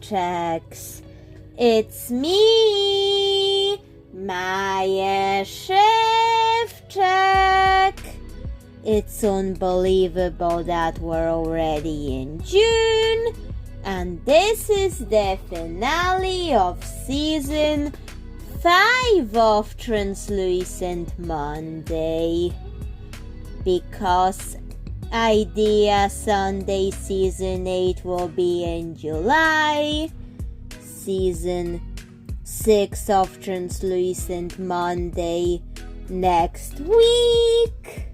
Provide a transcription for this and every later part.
checks. It's me, Maya Check. It's unbelievable that we're already in June, and this is the finale of season 5 of Translucent Monday. Because Idea Sunday season 8 will be in July, season 6 of Translucent Monday next week.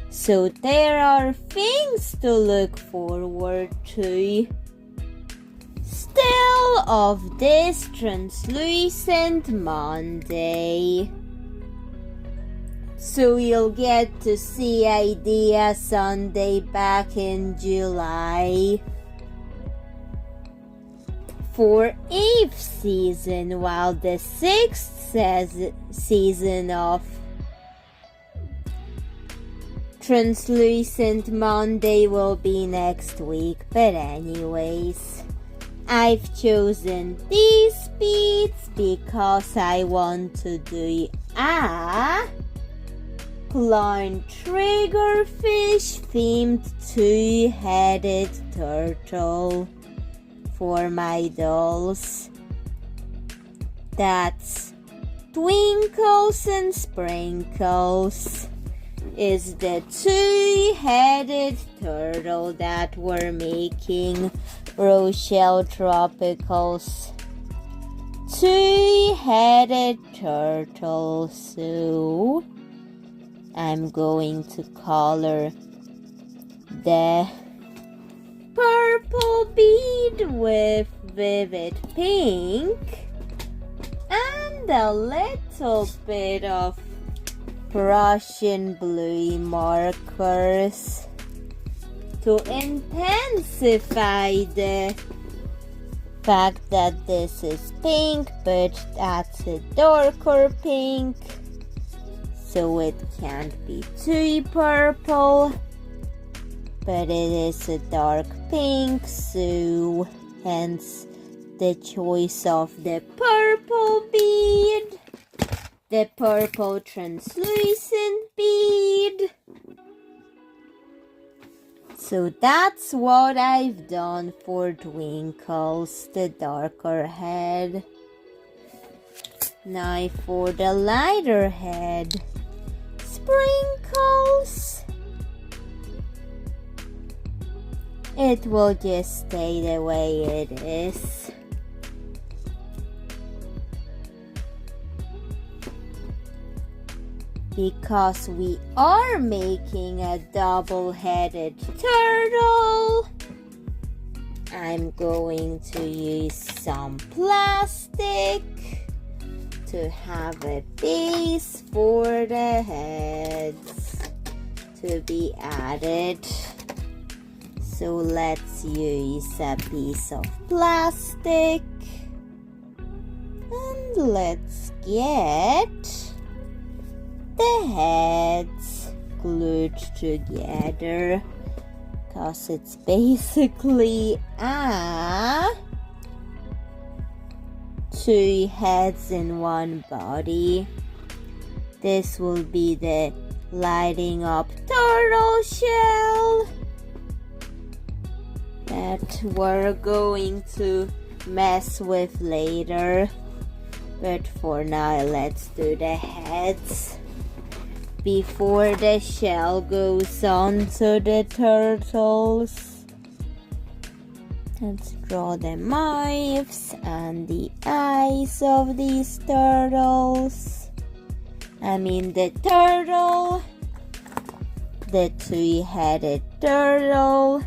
So there are things to look forward to. Still of this Translucent Monday. So you'll get to see Idea Sunday back in July for 8th season, while the 6th season of Translucent Monday will be next week. But anyways, I've chosen these beats because I want to do a clown Triggerfish themed 2-headed turtle for my dolls. That's Twinkles and Sprinkles is the 2-headed turtle that we're making. Rochelle Tropicals 2-headed turtle. So I'm going to color the purple bead with vivid pink and a little bit of Prussian blue markers to intensify the fact that this is pink, but that's a darker pink, so it can't be too purple, but it is a dark pink, so hence the choice of the purple bead, the purple translucent bead. So that's what I've done for Twinkles, the darker head. Now for the lighter head, Sprinkles. It will just stay the way it is. Because we are making a double-headed turtle, I'm going to use some plastic to have a base for the heads to be added. So let's use a piece of plastic and let's get the heads glued together, because it's basically 2 heads in one body. This will be the lighting up turtle shell that we're going to mess with later, but for now let's do the heads before the shell goes on to the turtles. Let's draw the mouths and the eyes of these turtles. The turtle, the 2-headed turtle.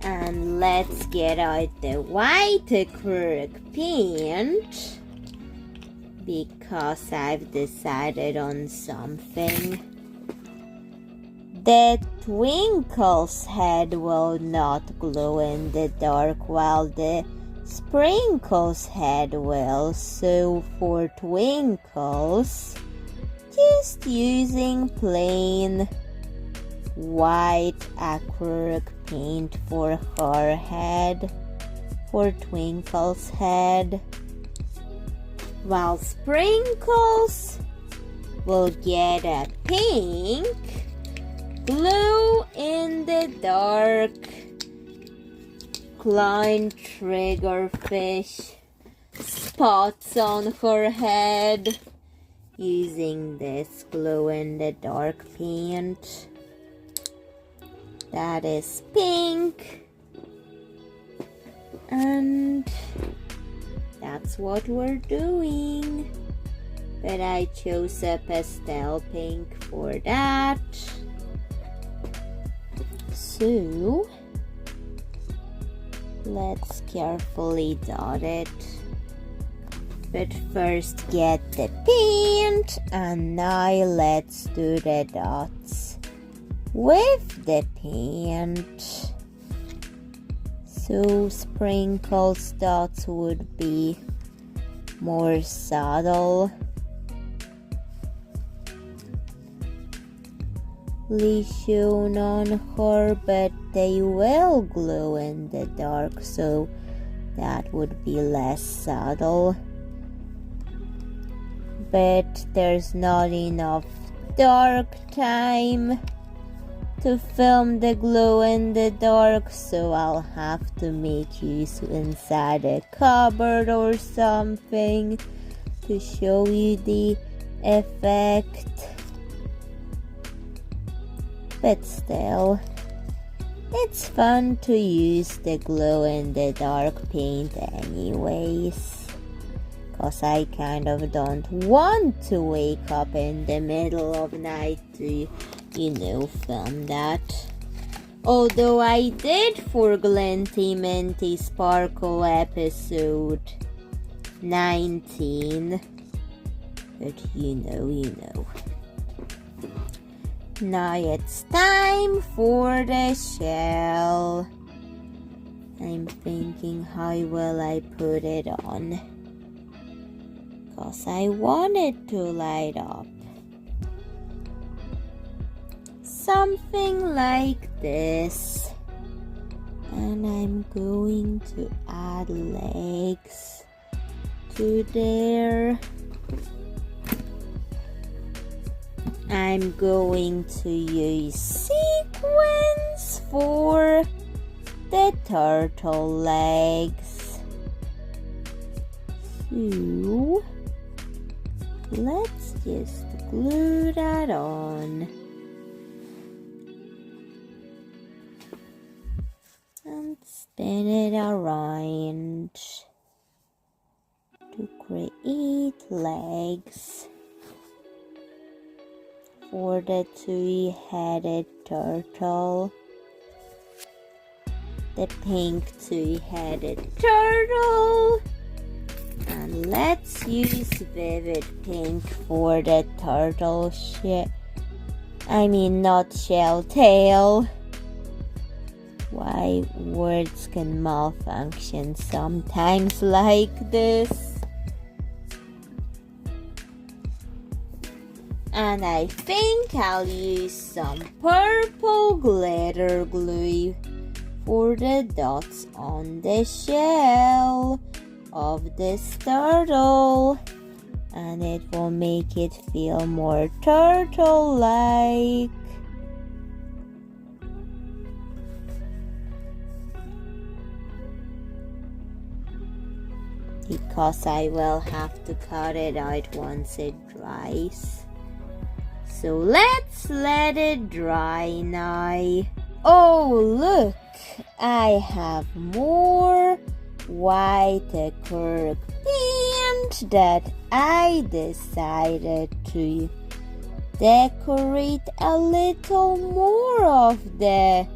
And let's get out the white acrylic paint, because I've decided on something. The Twinkles head will not glow in the dark, while the Sprinkles head will. So for Twinkles, just using plain white acrylic paint for her head. for Twinkle's head, while Sprinkles will get a pink glow-in-the-dark Klein Triggerfish spots on her head using this glow-in-the-dark paint that is pink. And that's what we're doing. But I chose a pastel pink for that. So let's carefully dot it. But first get the paint, and now let's do the dots with the paint. So Sprinkles dots would be more subtle, shown on her, but they will glow in the dark, so that would be less subtle. But there's not enough dark time to film the glow in the dark, so I'll have to make use inside a cupboard or something to show you the effect. But still, it's fun to use the glow in the dark paint anyways, cause I kind of don't want to wake up in the middle of night to, film that. Although I did for Glinty Minty Sparkle episode 19. But you know. Now it's time for the shell. I'm thinking how will I put it on, cause I want it to light up. Something like this. And I'm going to add legs to there. I'm going to use sequins for the turtle legs. So let's just glue that on. And spin it around to create legs for the three-headed turtle. The pink three-headed turtle. And let's use vivid pink for the turtle not shell tail. Why words can malfunction sometimes like this. And I think I'll use some purple glitter glue for the dots on the shell of this turtle. And it will make it feel more turtle-like. Because I will have to cut it out once it dries. So let's let it dry now. Oh look, I have more white acrylic paint that I decided to decorate a little more of the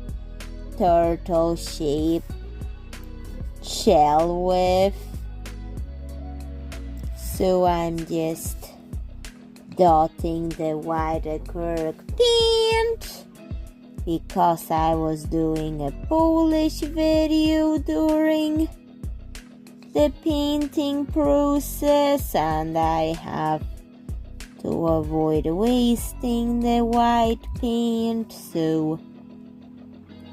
turtle shaped shell with. So I'm just dotting the white acrylic paint because I was doing a Polish video during the painting process and I have to avoid wasting the white paint, so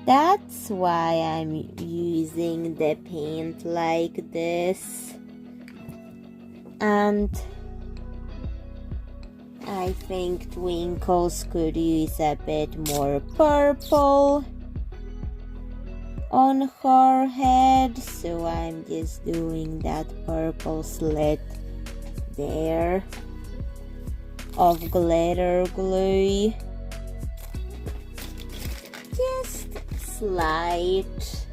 That's why I'm using the paint like this. And I think Twinkles could use a bit more purple on her head, so I'm just doing that purple slit there of glitter glue. Just slight.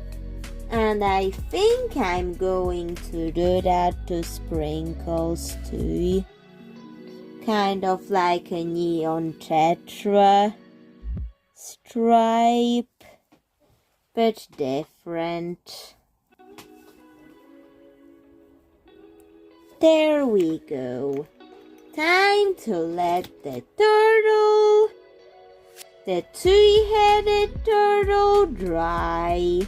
And I think I'm going to do that to Sprinkles too. Kind of like a neon tetra stripe, but different. There we go. Time to let the turtle, the three-headed turtle, dry.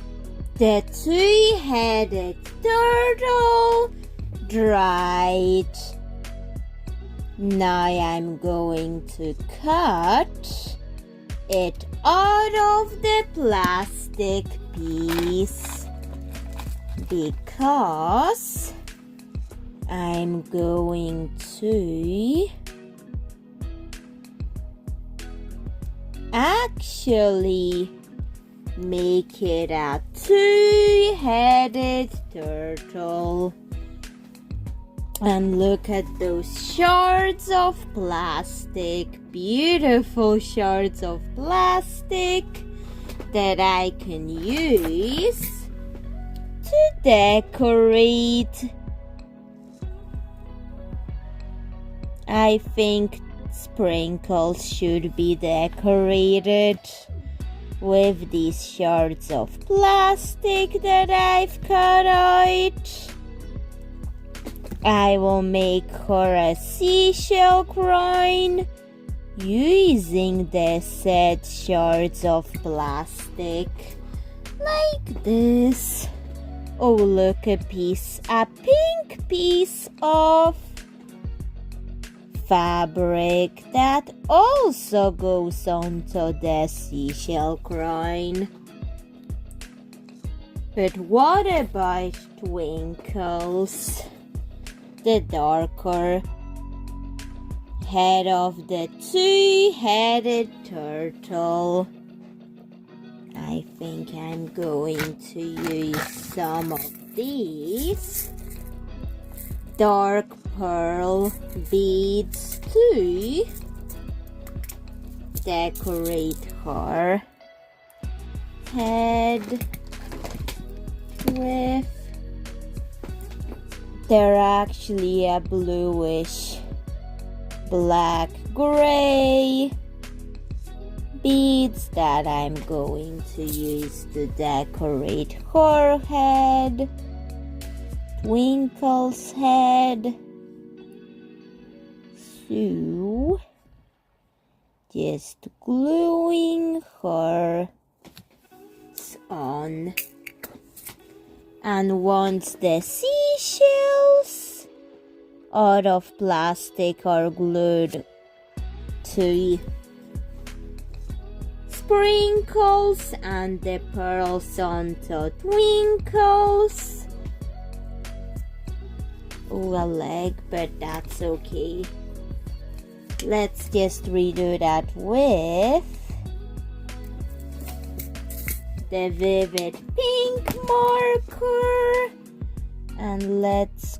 The three-headed turtle dried. Now I'm going to cut it out of the plastic piece because I'm going to actually make it a two-headed turtle. And look at those shards of plastic, beautiful shards of plastic that I can use to decorate. I think Sprinkles should be decorated with these shards of plastic that I've cut out. I will make her a seashell crown using the said shards of plastic like this. Oh, look, a pink piece of fabric that also goes onto the seashell crown. But what about Twinkles? The darker head of the two-headed turtle. I think I'm going to use some of these dark pearl beads to decorate her head with. They're actually a bluish black gray beads that I'm going to use to decorate her head, Twinkle's head. So, just gluing her on. And once the seashells out of plastic are glued to Sprinkles and the pearls onto Twinkles. Oh, a leg, but that's okay. Let's just redo that with the vivid pink marker, and let's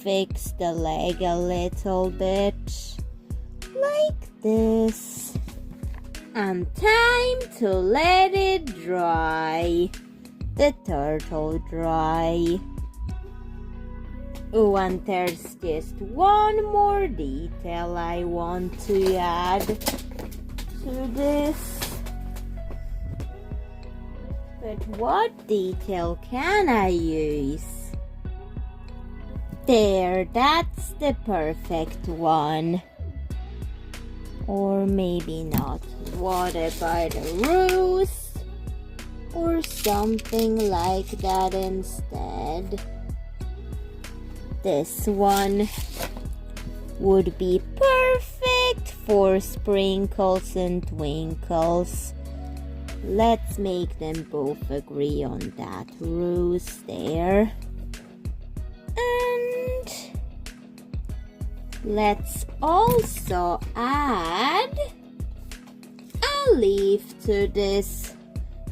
fix the leg a little bit like this. And time to let it dry. The turtle dry. Oh, and there's just one more detail I want to add to this. But what detail can I use? There, that's the perfect one. Or maybe not. What about a rose? Or something like that instead? This one would be perfect for Sprinkles and Twinkles. let's make them both agree on that rose there. And let's also add a leaf to this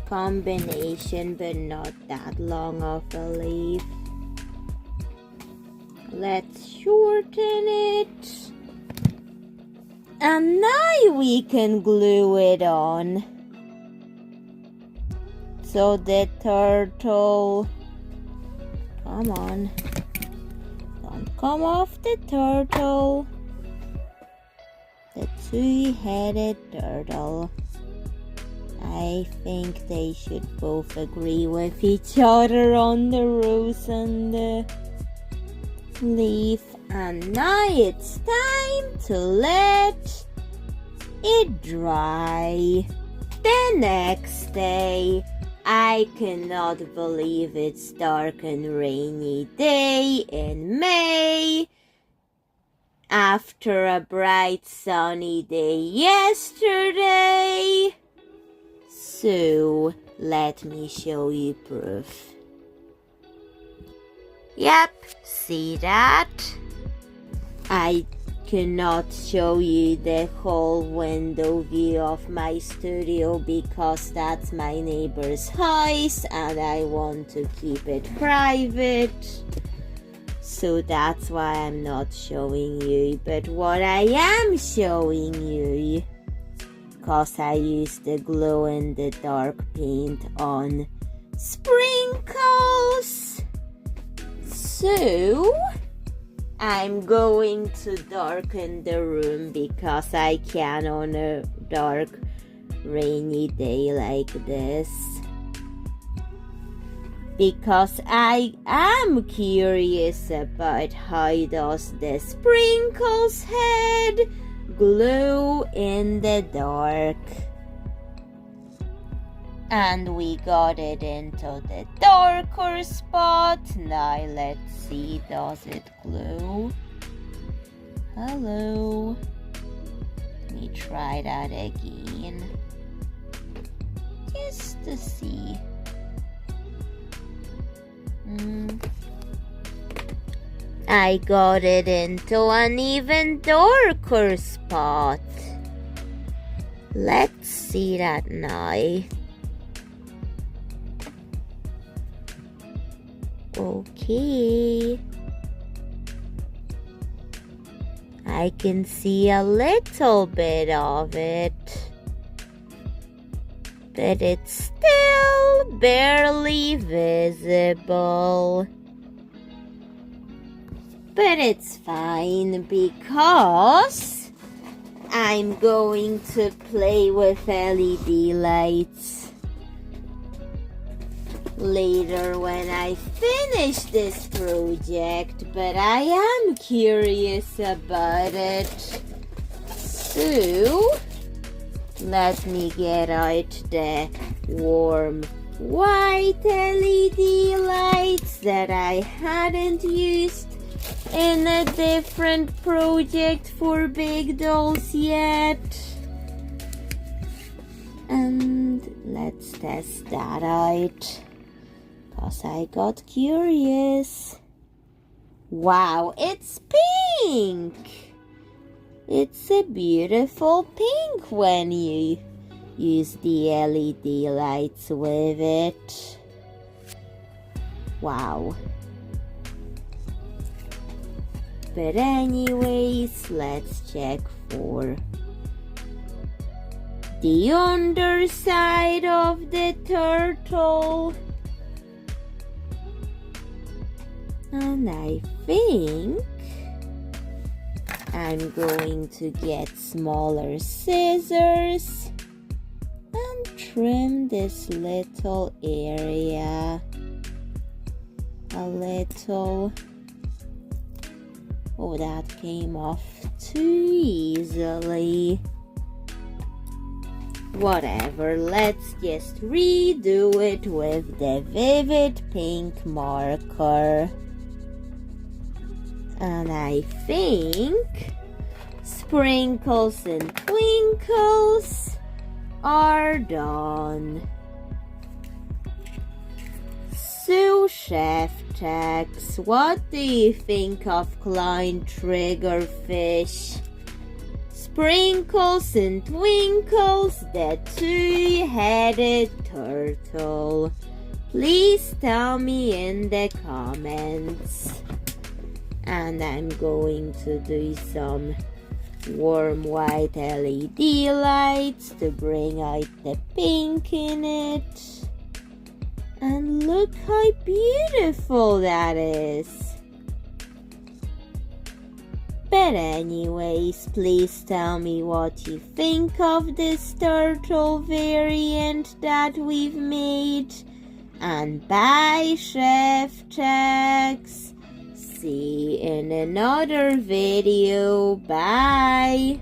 combination, but not that long of a leaf. Let's shorten it. And now we can glue it on. So the turtle, come on, don't come off the turtle. The two-headed turtle. I think they should both agree with each other on the rose and the leaf. And now it's time to let it dry. The next day, I cannot believe it's dark and rainy day in May. After a bright sunny day yesterday. So, let me show you proof. Yep, see that? I cannot show you the whole window view of my studio because that's my neighbor's house and I want to keep it private. So that's why I'm not showing you. But what I am showing you, because I used the glow-in-the-dark paint on sprinkles. So I'm going to darken the room because I can on a dark rainy day like this. Because I am curious about how does the sprinkles head glow in the dark. And we got it into the darker spot. Now let's see, does it glow? Hello. Let me try that again. Just to see. I got it into an even darker spot. Let's see that now. Okay. I can see a little bit of it. But it's still barely visible. But it's fine because I'm going to play with LED lights later when I finish this project, but I am curious about it. So let me get out the warm white LED lights that I hadn't used in a different project for big dolls yet. And let's test that out, cause I got curious. Wow, it's pink! It's a beautiful pink when you use the LED lights with it. Wow. But anyways, let's check for the underside of the turtle. And I think I'm going to get smaller scissors and trim this little area a little. Oh, that came off too easily. Whatever, let's just redo it with the vivid pink marker. And I think sprinkles and twinkles are done. So, Chef Tex, what do you think of Klein Triggerfish? Sprinkles and Twinkles, the two-headed turtle. Please tell me in the comments. And I'm going to do some warm white LED lights to bring out the pink in it. And look how beautiful that is. But anyways, please tell me what you think of this turtle variant that we've made. And bye, Chef Tex. See you in another video. Bye.